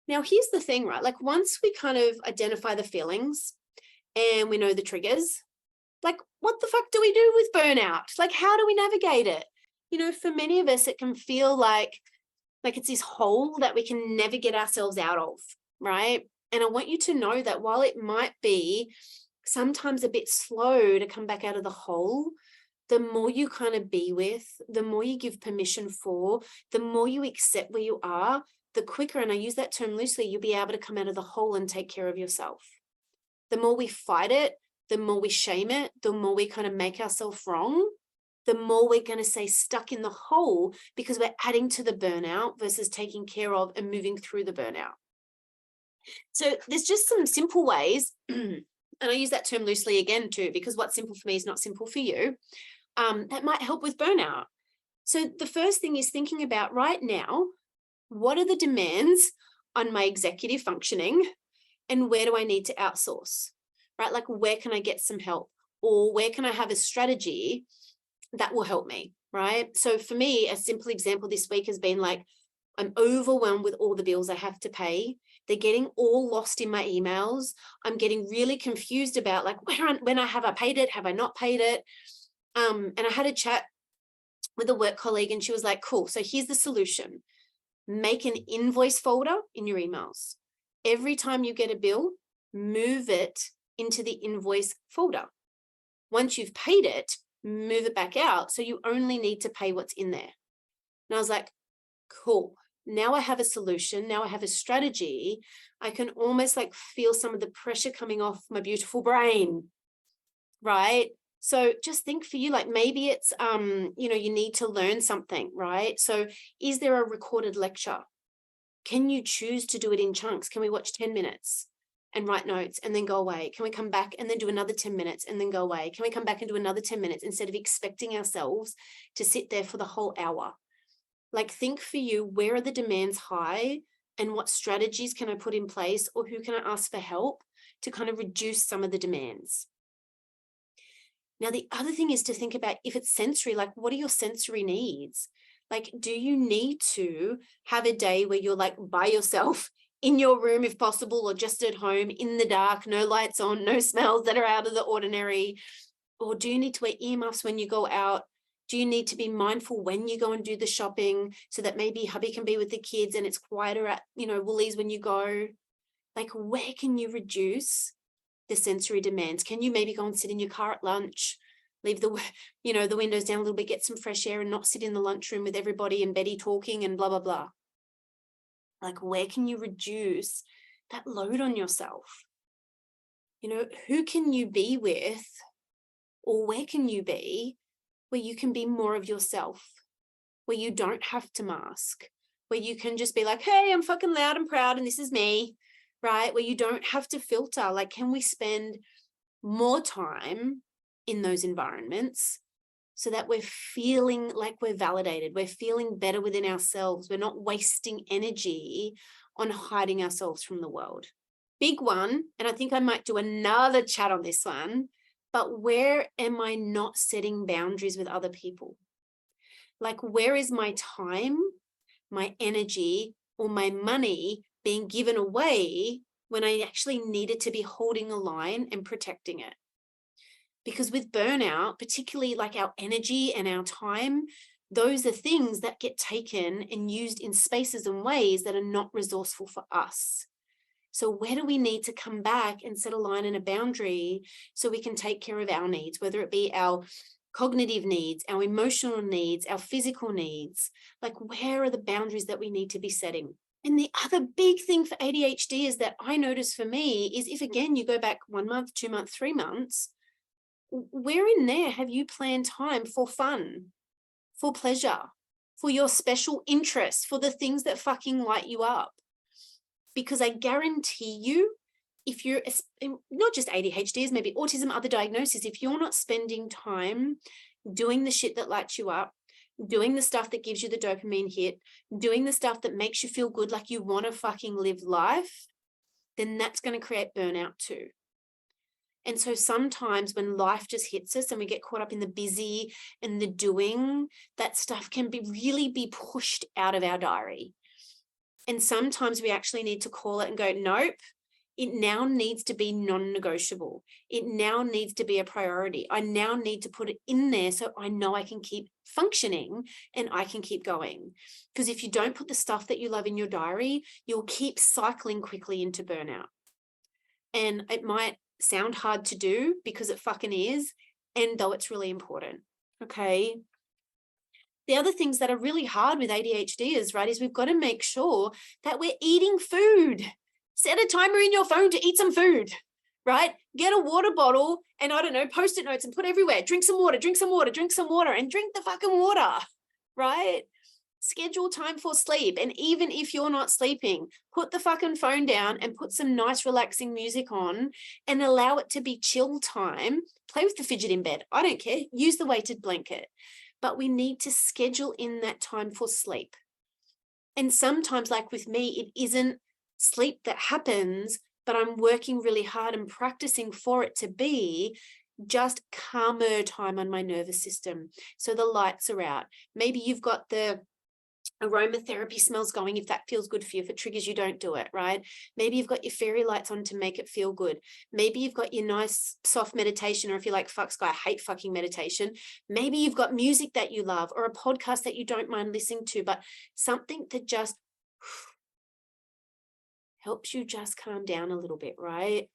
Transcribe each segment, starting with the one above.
Now, here's the thing, right? Like once we kind of identify the feelings and we know the triggers, like what the fuck do we do with burnout? Like, how do we navigate it? For many of us, it can feel like it's this hole that we can never get ourselves out of, right? And I want you to know that while it might be sometimes a bit slow to come back out of the hole, the more you kind of be with, the more you give permission for, the more you accept where you are, the quicker, and I use that term loosely, you'll be able to come out of the hole and take care of yourself. The more we fight it, the more we shame it, the more we kind of make ourselves wrong, the more we're going to stay stuck in the hole because we're adding to the burnout versus taking care of and moving through the burnout. So there's just some simple ways, and I use that term loosely again too, because what's simple for me is not simple for you, that might help with burnout. So the first thing is thinking about right now, what are the demands on my executive functioning and where do I need to outsource, right? Like where can I get some help, or where can I have a strategy that will help me, right? So for me, a simple example this week has been like, I'm overwhelmed with all the bills I have to pay. They're getting all lost in my emails. I'm getting really confused about like, when have I paid it? Have I not paid it? And I had a chat with a work colleague and she was like, cool. So here's the solution. Make an invoice folder in your emails. Every time you get a bill, move it into the invoice folder. Once you've paid it, move it back out. So you only need to pay what's in there. And I was like, cool. Now I have a solution. Now I have a strategy. I can almost like feel some of the pressure coming off my beautiful brain, right? So just think for you, like maybe it's, you need to learn something, right? So is there a recorded lecture? Can you choose to do it in chunks? Can we watch 10 minutes and write notes and then go away? Can we come back and then do another 10 minutes and then go away? Can we come back and do another 10 minutes instead of expecting ourselves to sit there for the whole hour? Like think for you, where are the demands high and what strategies can I put in place, or who can I ask for help to kind of reduce some of the demands? Now, the other thing is to think about if it's sensory, like what are your sensory needs? Like, do you need to have a day where you're like by yourself in your room if possible, or just at home in the dark, no lights on, no smells that are out of the ordinary? Or do you need to wear earmuffs when you go out? Do you need to be mindful when you go and do the shopping so that maybe hubby can be with the kids and it's quieter at, Woolies when you go? Like, where can you reduce the sensory demands? Can you maybe go and sit in your car at lunch, leave the windows down a little bit, get some fresh air and not sit in the lunchroom with everybody and Betty talking and blah, blah, blah? Like, where can you reduce that load on yourself? Who can you be with, or where can you be where you can be more of yourself, where you don't have to mask, where you can just be like, hey, I'm fucking loud and proud and this is me, right? Where you don't have to filter. Like, can we spend more time in those environments so that we're feeling like we're validated, we're feeling better within ourselves, we're not wasting energy on hiding ourselves from the world? Big one, and I think I might do another chat on this one, but where am I not setting boundaries with other people? Like, where is my time, my energy, or my money being given away when I actually needed to be holding a line and protecting it? Because with burnout, particularly like our energy and our time, those are things that get taken and used in spaces and ways that are not resourceful for us. So where do we need to come back and set a line and a boundary so we can take care of our needs, whether it be our cognitive needs, our emotional needs, our physical needs? Like, where are the boundaries that we need to be setting? And the other big thing for ADHD is that I notice for me is if, again, you go back 1 month, 2 months, 3 months, where in there have you planned time for fun, for pleasure, for your special interests, for the things that fucking light you up? Because I guarantee you, if you're not just ADHD, maybe autism, other diagnoses, if you're not spending time doing the shit that lights you up, doing the stuff that gives you the dopamine hit, doing the stuff that makes you feel good, like you want to fucking live life, then that's going to create burnout too. And so sometimes when life just hits us and we get caught up in the busy and the doing, that stuff can really be pushed out of our diary. And sometimes we actually need to call it and go, nope, it now needs to be non-negotiable. It now needs to be a priority. I now need to put it in there so I know I can keep functioning and I can keep going. Because if you don't put the stuff that you love in your diary, you'll keep cycling quickly into burnout. And it might sound hard to do because it fucking is, and though it's really important, okay? The other things that are really hard with ADHD is we've got to make sure that we're eating food. Set a timer in your phone to eat some food, right? Get a water bottle and, I don't know, Post-it notes and put everywhere. Drink some water, drink some water, drink some water, and drink the fucking water, right? Schedule time for sleep. And even if you're not sleeping, put the fucking phone down and put some nice relaxing music on and allow it to be chill time. Play with the fidget in bed. I don't care. Use the weighted blanket. But we need to schedule in that time for sleep. And sometimes, like with me, it isn't sleep that happens, but I'm working really hard and practicing for it to be just calmer time on my nervous system. So the lights are out. Maybe you've got the aromatherapy smells going if that feels good for you. If it triggers you, don't do it, right? Maybe you've got your fairy lights on to make it feel good. Maybe you've got your nice soft meditation, or if you're like, fuck Sky, I hate fucking meditation. Maybe you've got music that you love or a podcast that you don't mind listening to, but something that just helps you just calm down a little bit, right?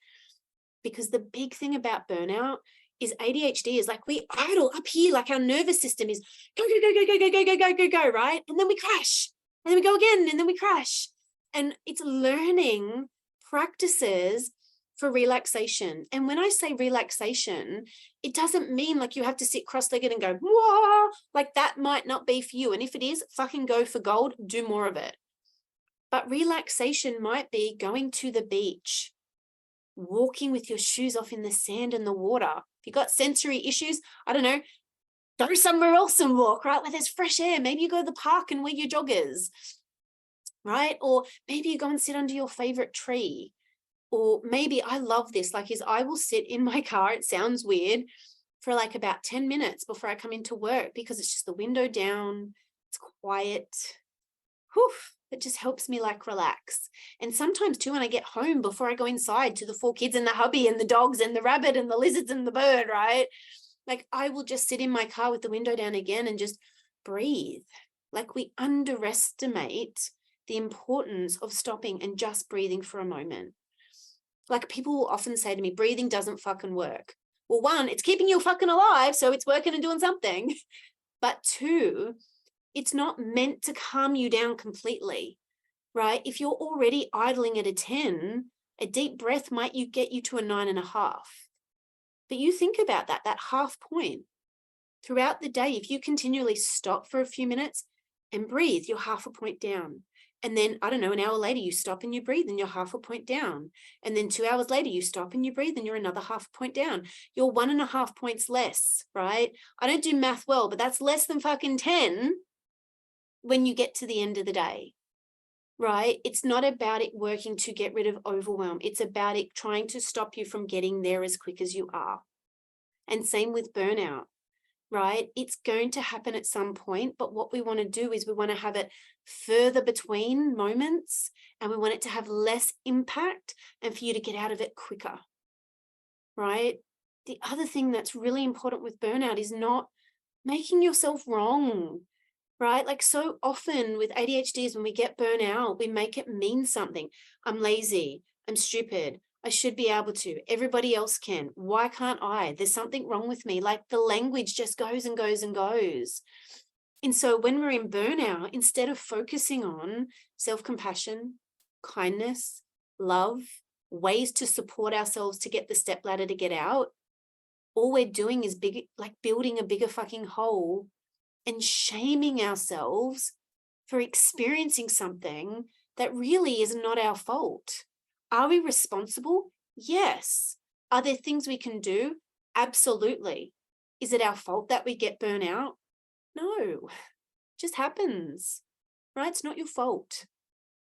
Because the big thing about burnout is ADHD is like we idle up here, like our nervous system is go, go, go, go, go, go, go, go, go, go, go, right? And then we crash, and then we go again, and then we crash. And it's learning practices for relaxation. And when I say relaxation, it doesn't mean like you have to sit cross-legged and go, whoa, like that might not be for you. And if it is, fucking go for gold, do more of it. But relaxation might be going to the beach, walking with your shoes off in the sand and the water. If you've got sensory issues, I don't know, go somewhere else and walk, right? Where there's fresh air. Maybe you go to the park and wear your joggers, right? Or maybe you go and sit under your favorite tree. Or maybe, I love this, like is I will sit in my car, it sounds weird, for like about 10 minutes before I come into work because it's just the window down, it's quiet. Whew. It just helps me like relax. And sometimes too, when I get home before I go inside to the 4 kids and the hubby and the dogs and the rabbit and the lizards and the bird, right? Like I will just sit in my car with the window down again and just breathe. Like we underestimate the importance of stopping and just breathing for a moment. Like people will often say to me, breathing doesn't fucking work. Well, one, it's keeping you fucking alive, so it's working and doing something. But two, it's not meant to calm you down completely, right? If you're already idling at a 10, a deep breath might get you to a 9.5. But you think about that half point. Throughout the day, if you continually stop for a few minutes and breathe, you're half a point down. And then, I don't know, an hour later, you stop and you breathe and you're half a point down. And then 2 hours later, you stop and you breathe and you're another half a point down. You're 1.5 points less, right? I don't do math well, but that's less than fucking 10 when you get to the end of the day, right? It's not about it working to get rid of overwhelm. It's about it trying to stop you from getting there as quick as you are. And same with burnout, right? It's going to happen at some point, but what we want to do is we want to have it further between moments, and we want it to have less impact and for you to get out of it quicker, right? The other thing that's really important with burnout is not making yourself wrong, right? Like so often with ADHD is when we get burnout, we make it mean something. I'm lazy, I'm stupid, I should be able to, everybody else can, why can't I? There's something wrong with me. Like the language just goes and goes and goes. And so when we're in burnout, instead of focusing on self-compassion, kindness, love, ways to support ourselves to get the stepladder to get out, all we're doing is building a bigger fucking hole and shaming ourselves for experiencing something that really is not our fault. Are we responsible? Yes. Are there things we can do? Absolutely. Is it our fault that we get burnt out? No, it just happens, right? It's not your fault.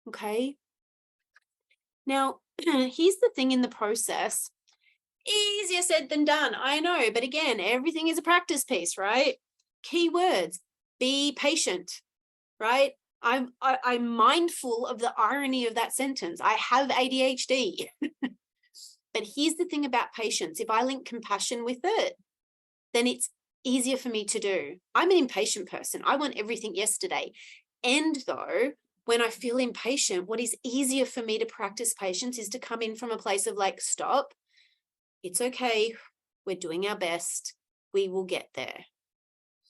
Okay. Now, here's the thing in the process. Easier said than done, I know. But again, everything is a practice piece, right? Key words, be patient, right? I'm mindful of the irony of that sentence. I have ADHD. But here's the thing about patience. If I link compassion with it, then it's easier for me to do. I'm an impatient person. I want everything yesterday. And though, when I feel impatient, what is easier for me to practice patience is to come in from a place of like, stop. It's okay. We're doing our best. We will get there.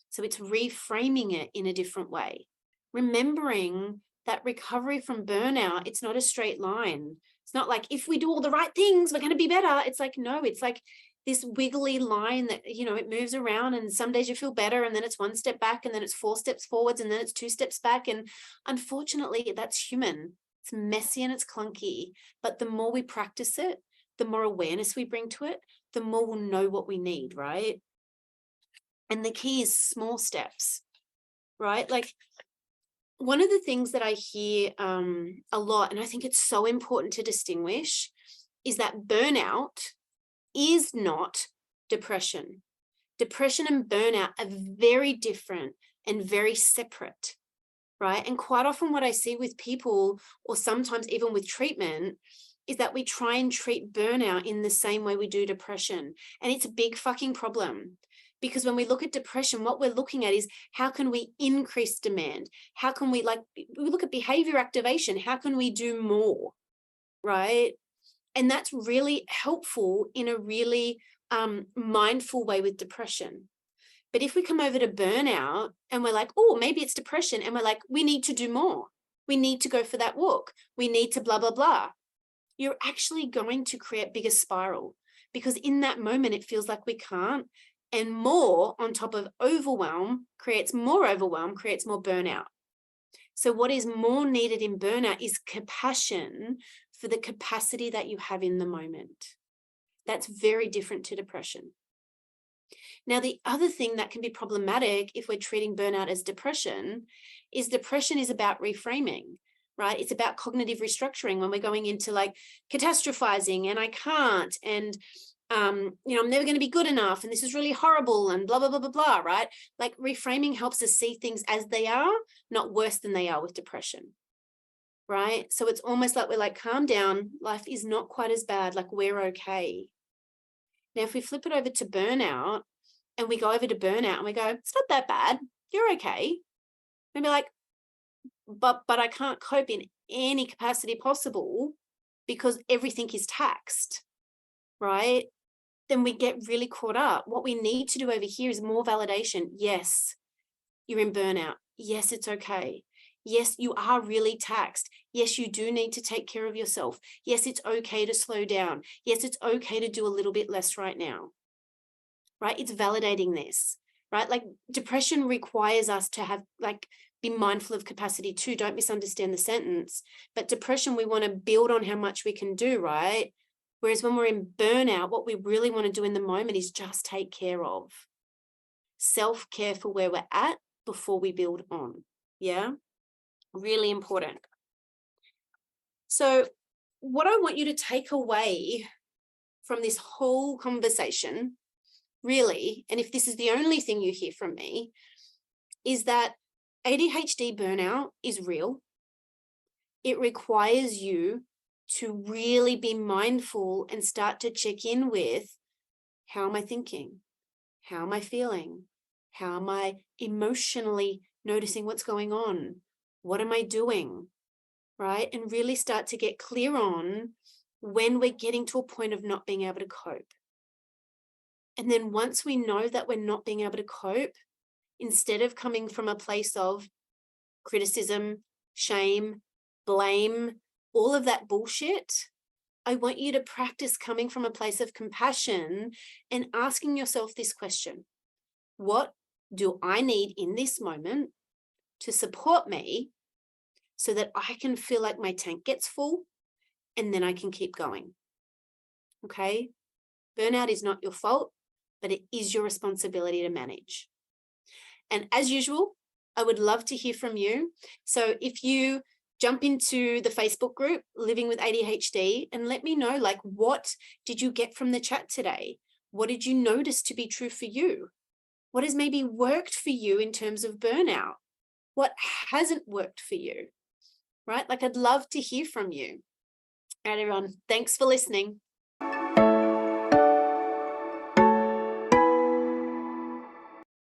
So it's reframing it in a different way. Remembering that recovery from burnout, it's not a straight line. It's not like if we do all the right things, we're going to be better. It's like, no, it's like this wiggly line that, it moves around, and some days you feel better, and then it's one step back, and then it's 4 steps forwards, and then it's 2 steps back. And unfortunately, that's human. It's messy and it's clunky. But the more we practice it, the more awareness we bring to it, the more we'll know what we need, right? And the key is small steps, right? Like, one of the things that I hear a lot, and I think it's so important to distinguish, is that burnout is not depression. Depression and burnout are very different and very separate, right? And quite often what I see with people, or sometimes even with treatment, is that we try and treat burnout in the same way we do depression. And it's a big fucking problem. Because when we look at depression, what we're looking at is how can we increase demand? How can we look at behavior activation? How can we do more, right? And that's really helpful in a really mindful way with depression. But if we come over to burnout and we're like, oh, maybe it's depression, and we're like, we need to do more. We need to go for that walk. We need to blah, blah, blah. You're actually going to create bigger spiral, because in that moment, it feels like we can't. And more on top of overwhelm creates more burnout. So what is more needed in burnout is compassion for the capacity that you have in the moment. That's very different to depression. Now, the other thing that can be problematic if we're treating burnout as depression is about reframing, right? It's about cognitive restructuring when we're going into like catastrophizing and I can't, and I'm never going to be good enough, and this is really horrible, and blah, blah, blah, blah, blah, right? Like, reframing helps us see things as they are, not worse than they are with depression, right? So it's almost like we're like, calm down, life is not quite as bad, like we're okay. Now, if we flip it over to burnout, and we go over to burnout and we go, it's not that bad, you're okay. Maybe like, but I can't cope in any capacity possible because everything is taxed, right? Then we get really caught up. What we need to do over here is more validation. Yes, you're in burnout. Yes, it's okay. Yes, you are really taxed. Yes, you do need to take care of yourself. Yes, it's okay to slow down. Yes, it's okay to do a little bit less right now, right? It's validating this, right? Like, depression requires us to have, like, be mindful of capacity too. Don't misunderstand the sentence. But depression, we want to build on how much we can do, right? Whereas when we're in burnout, what we really want to do in the moment is just take care of. Self-care for where we're at before we build on. Yeah? Really important. So what I want you to take away from this whole conversation, really, and if this is the only thing you hear from me, is that ADHD burnout is real. It requires you to really be mindful and start to check in with, how am I thinking? How am I feeling? How am I emotionally noticing what's going on? What am I doing? Right? And really start to get clear on when we're getting to a point of not being able to cope. And then once we know that we're not being able to cope, instead of coming from a place of criticism, shame, blame, all of that bullshit, I want you to practice coming from a place of compassion and asking yourself this question: what do I need in this moment to support me so that I can feel like my tank gets full and then I can keep going? Okay? Burnout is not your fault, but it is your responsibility to manage. And as usual, I would love to hear from you. So if you jump into the Facebook group, Living with ADHD, and let me know, like, what did you get from the chat today? What did you notice to be true for you? What has maybe worked for you in terms of burnout? what hasn't worked for you, right? Like, I'd love to hear from you. All right, everyone, thanks for listening.